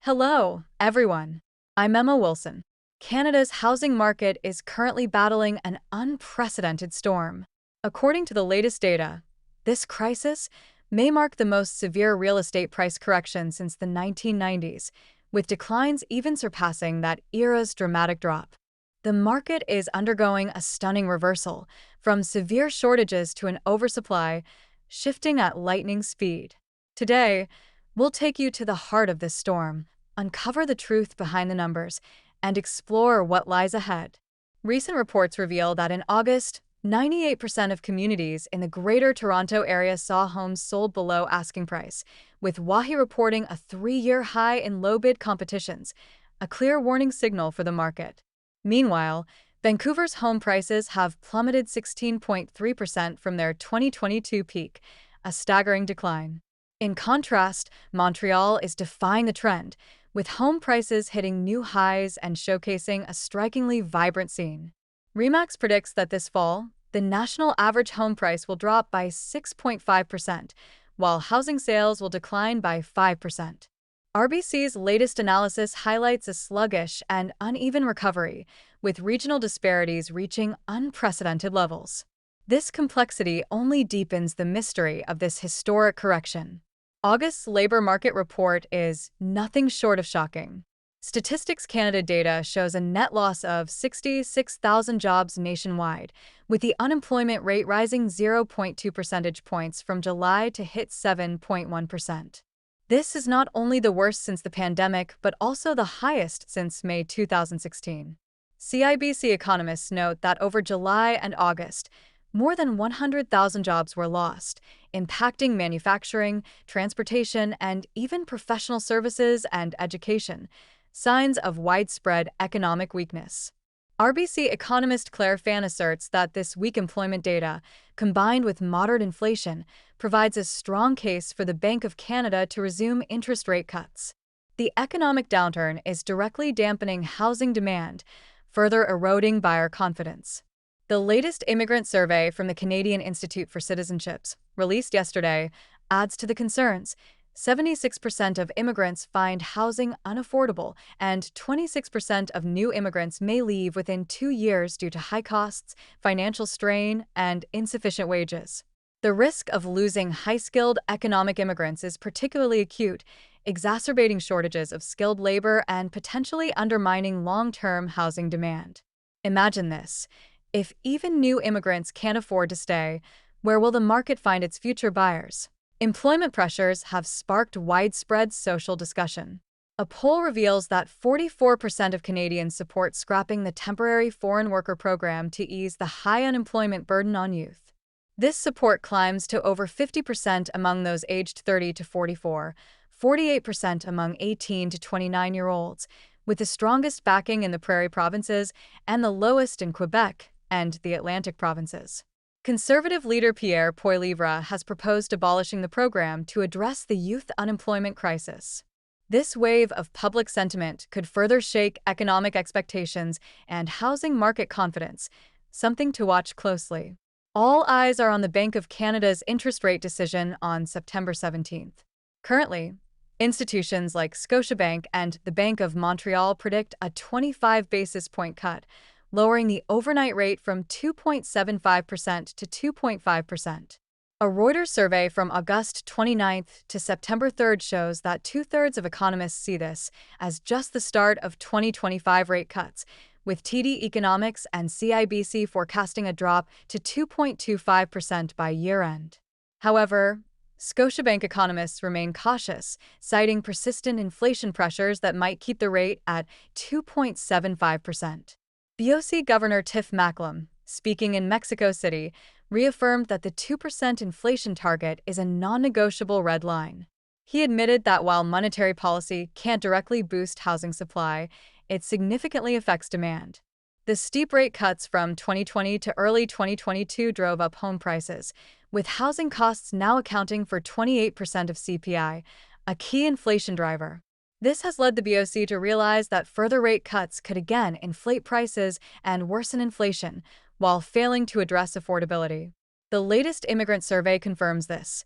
Hello, everyone. I'm Emma Wilson. Canada's housing market is currently battling an unprecedented storm. According to the latest data, this crisis may mark the most severe real estate price correction since the 1990s, with declines even surpassing that era's dramatic drop. The market is undergoing a stunning reversal, from severe shortages to an oversupply, shifting at lightning speed. Today, we'll take you to the heart of this storm, uncover the truth behind the numbers, and explore what lies ahead. Recent reports reveal that in August, 98% of communities in the Greater Toronto Area saw homes sold below asking price, with WAHI reporting a three-year high in low-bid competitions, a clear warning signal for the market. Meanwhile, Vancouver's home prices have plummeted 16.3% from their 2022 peak, a staggering decline. In contrast, Montreal is defying the trend, with home prices hitting new highs and showcasing a strikingly vibrant scene. RE/MAX predicts that this fall, the national average home price will drop by 6.5%, while housing sales will decline by 5%. RBC's latest analysis highlights a sluggish and uneven recovery, with regional disparities reaching unprecedented levels. This complexity only deepens the mystery of this historic correction. August's labor market report is nothing short of shocking. Statistics Canada data shows a net loss of 66,000 jobs nationwide, with the unemployment rate rising 0.2 percentage points from July to hit 7.1%. This is not only the worst since the pandemic, but also the highest since May 2016. CIBC economists note that over July and August, more than 100,000 jobs were lost, impacting manufacturing, transportation, and even professional services and education, signs of widespread economic weakness. RBC economist Claire Fan asserts that this weak employment data, combined with moderate inflation, provides a strong case for the Bank of Canada to resume interest rate cuts. The economic downturn is directly dampening housing demand, further eroding buyer confidence. The latest immigrant survey from the Canadian Institute for Citizenships, released yesterday, adds to the concerns. 76% of immigrants find housing unaffordable, and 26% of new immigrants may leave within 2 years due to high costs, financial strain, and insufficient wages. The risk of losing high-skilled economic immigrants is particularly acute, exacerbating shortages of skilled labor and potentially undermining long-term housing demand. Imagine this. If even new immigrants can't afford to stay, where will the market find its future buyers? Employment pressures have sparked widespread social discussion. A poll reveals that 44% of Canadians support scrapping the temporary foreign worker program to ease the high unemployment burden on youth. This support climbs to over 50% among those aged 30 to 44, 48% among 18 to 29-year-olds, with the strongest backing in the Prairie provinces and the lowest in Quebec and the Atlantic provinces. Conservative leader Pierre Poilievre has proposed abolishing the program to address the youth unemployment crisis. This wave of public sentiment could further shake economic expectations and housing market confidence, something to watch closely. All eyes are on the Bank of Canada's interest rate decision on September 17th. Currently, institutions like Scotiabank and the Bank of Montreal predict a 25 basis point cut, lowering the overnight rate from 2.75% to 2.5%. A Reuters survey from August 29th to September 3rd shows that two-thirds of economists see this as just the start of 2025 rate cuts, with TD Economics and CIBC forecasting a drop to 2.25% by year-end. However, Scotiabank economists remain cautious, citing persistent inflation pressures that might keep the rate at 2.75%. BOC Governor Tiff Macklem, speaking in Mexico City, reaffirmed that the 2% inflation target is a non-negotiable red line. He admitted that while monetary policy can't directly boost housing supply, it significantly affects demand. The steep rate cuts from 2020 to early 2022 drove up home prices, with housing costs now accounting for 28% of CPI, a key inflation driver. This has led the BOC to realize that further rate cuts could again inflate prices and worsen inflation, while failing to address affordability. The latest immigrant survey confirms this.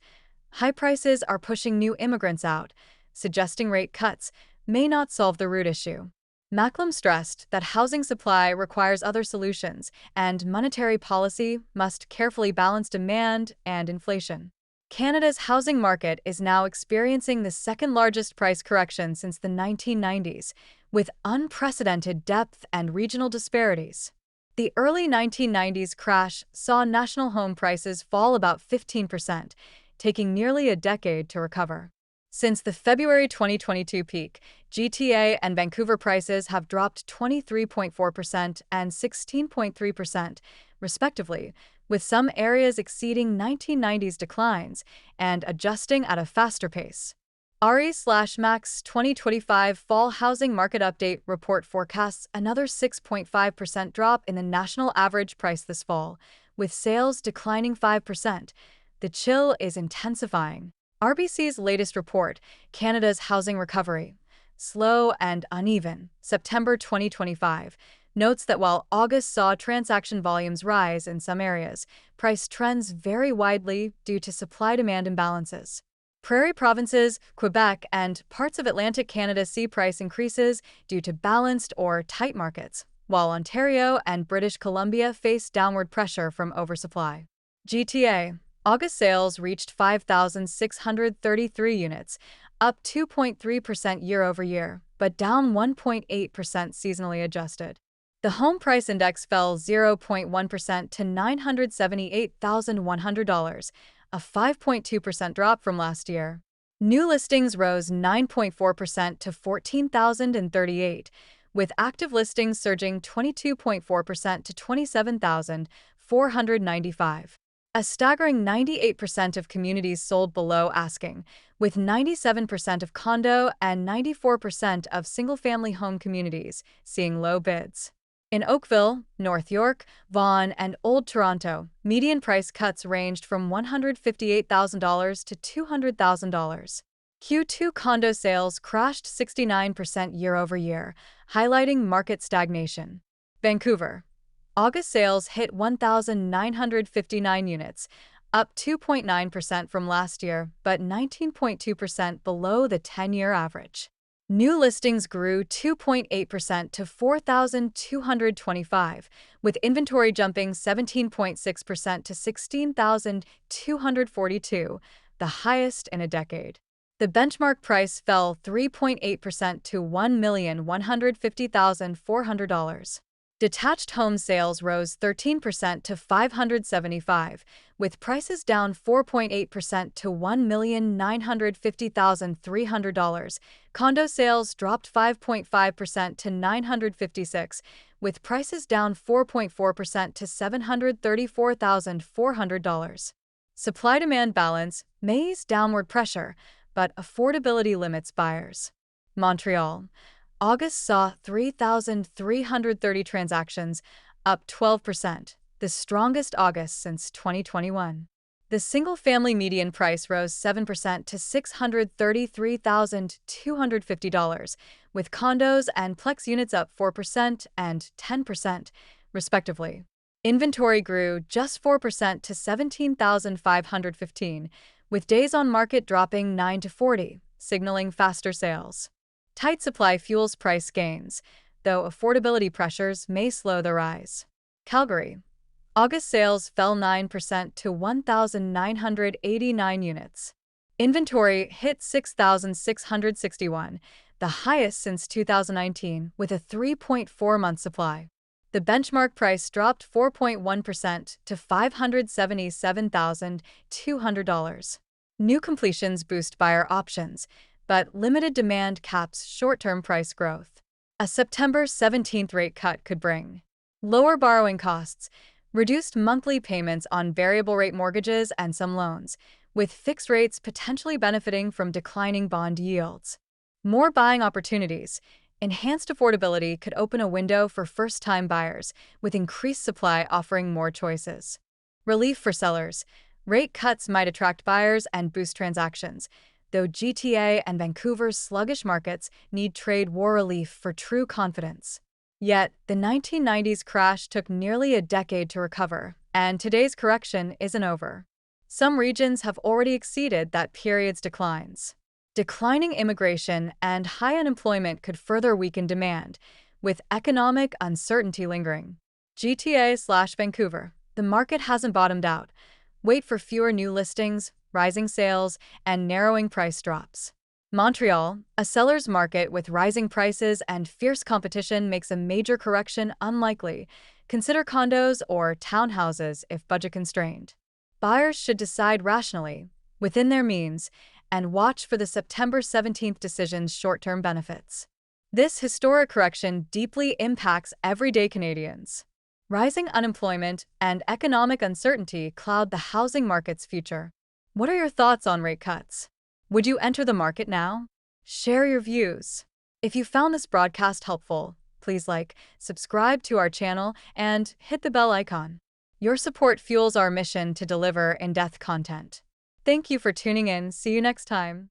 High prices are pushing new immigrants out, suggesting rate cuts may not solve the root issue. Macklem stressed that housing supply requires other solutions, and monetary policy must carefully balance demand and inflation. Canada's housing market is now experiencing the second-largest price correction since the 1990s, with unprecedented depth and regional disparities. The early 1990s crash saw national home prices fall about 15%, taking nearly a decade to recover. Since the February 2022 peak, GTA and Vancouver prices have dropped 23.4% and 16.3%, respectively, with some areas exceeding 1990s declines and adjusting at a faster pace. RE/Mac's 2025 Fall Housing Market Update report forecasts another 6.5% drop in the national average price this fall, with sales declining 5%. The chill is intensifying. RBC's latest report, Canada's Housing Recovery, Slow and Uneven, September 2025, notes that while August saw transaction volumes rise in some areas, price trends vary widely due to supply-demand imbalances. Prairie provinces, Quebec, and parts of Atlantic Canada see price increases due to balanced or tight markets, while Ontario and British Columbia face downward pressure from oversupply. GTA August sales reached 5,633 units, up 2.3% year-over-year, but down 1.8% seasonally adjusted. The home price index fell 0.1% to $978,100, a 5.2% drop from last year. New listings rose 9.4% to 14,038, with active listings surging 22.4% to 27,495. A staggering 98% of communities sold below asking, with 97% of condo and 94% of single-family home communities seeing low bids. In Oakville, North York, Vaughan, and Old Toronto, median price cuts ranged from $158,000 to $200,000. Q2 condo sales crashed 69% year-over-year, highlighting market stagnation. Vancouver August sales hit 1,959 units, up 2.9% from last year, but 19.2% below the 10-year average. New listings grew 2.8% to 4,225, with inventory jumping 17.6% to 16,242, the highest in a decade. The benchmark price fell 3.8% to $1,150,400. Detached home sales rose 13% to 575, with prices down 4.8% to $1,950,300. Condo sales dropped 5.5% to 956, with prices down 4.4% to $734,400. Supply-demand balance may ease downward pressure, but affordability limits buyers. Montreal August saw 3,330 transactions, up 12%, the strongest August since 2021. The single-family median price rose 7% to $633,250, with condos and Plex units up 4% and 10%, respectively. Inventory grew just 4% to 17,515, with days on market dropping 9 to 40, signaling faster sales. Tight supply fuels price gains, though affordability pressures may slow the rise. Calgary August sales fell 9% to 1,989 units. Inventory hit 6,661, the highest since 2019, with a 3.4-month supply. The benchmark price dropped 4.1% to $577,200. New completions boost buyer options, but limited demand caps short-term price growth. A September 17th rate cut could bring lower borrowing costs, reduced monthly payments on variable-rate mortgages and some loans, with fixed rates potentially benefiting from declining bond yields. More buying opportunities. Enhanced affordability could open a window for first-time buyers, with increased supply offering more choices. Relief for sellers. Rate cuts might attract buyers and boost transactions, though GTA and Vancouver's sluggish markets need trade war relief for true confidence. Yet, the 1990s crash took nearly a decade to recover, and today's correction isn't over. Some regions have already exceeded that period's declines. Declining immigration and high unemployment could further weaken demand, with economic uncertainty lingering. GTA/Vancouver. The market hasn't bottomed out. Wait for fewer new listings, rising sales, and narrowing price drops. Montreal, a seller's market with rising prices and fierce competition, makes a major correction unlikely. Consider condos or townhouses if budget constrained. Buyers should decide rationally, within their means, and watch for the September 17th decision's short-term benefits. This historic correction deeply impacts everyday Canadians. Rising unemployment and economic uncertainty cloud the housing market's future. What are your thoughts on rate cuts? Would you enter the market now? Share your views. If you found this broadcast helpful, please like, subscribe to our channel, and hit the bell icon. Your support fuels our mission to deliver in-depth content. Thank you for tuning in. See you next time.